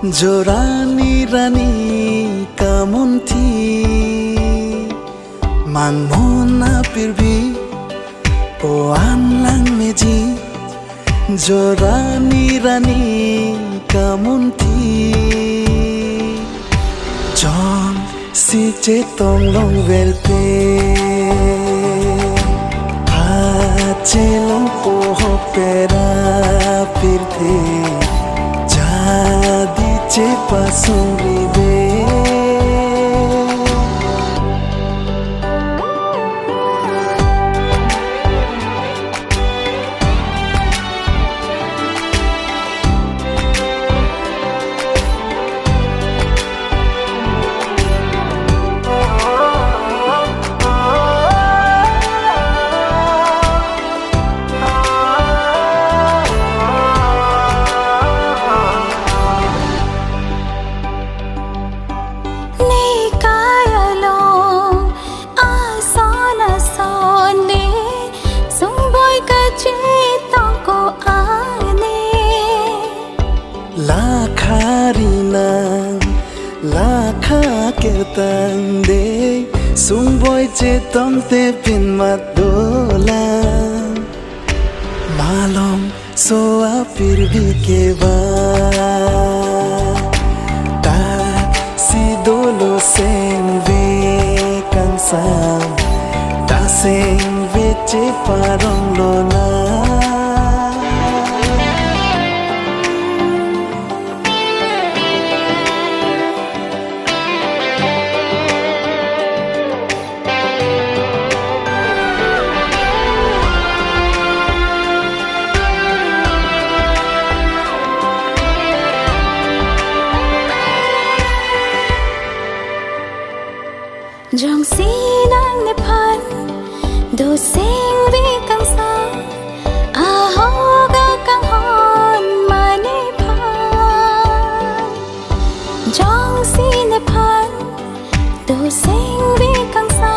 जो रानी रानी कामुन थी मांगमोना पिरबी पोआन लांग मेजी जो रानी रानी कामुन थी जॉन सीचे तोंग लोंग वेलपे हाचे लोंग पोहो पेरा पिरथे चे पासुंगी बे Lakha kertang de sung boy che tong te pin mat dola malom so apir bi ke ba ta si dolo sen ve kang sam ta sen ve che parong lo na Jong si nang ne pan do sing vi kang sa a ho ga kang hon ma ne pan Jong si ne pan do sing vi kang sa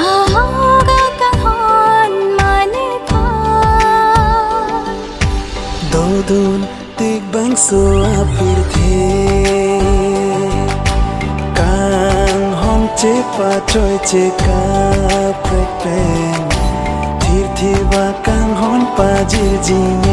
a ho ga kang hon ma ne pan do dun tik bang so apir the che pa trôi che ka prek pen thir thi ba kang hon pa jil jing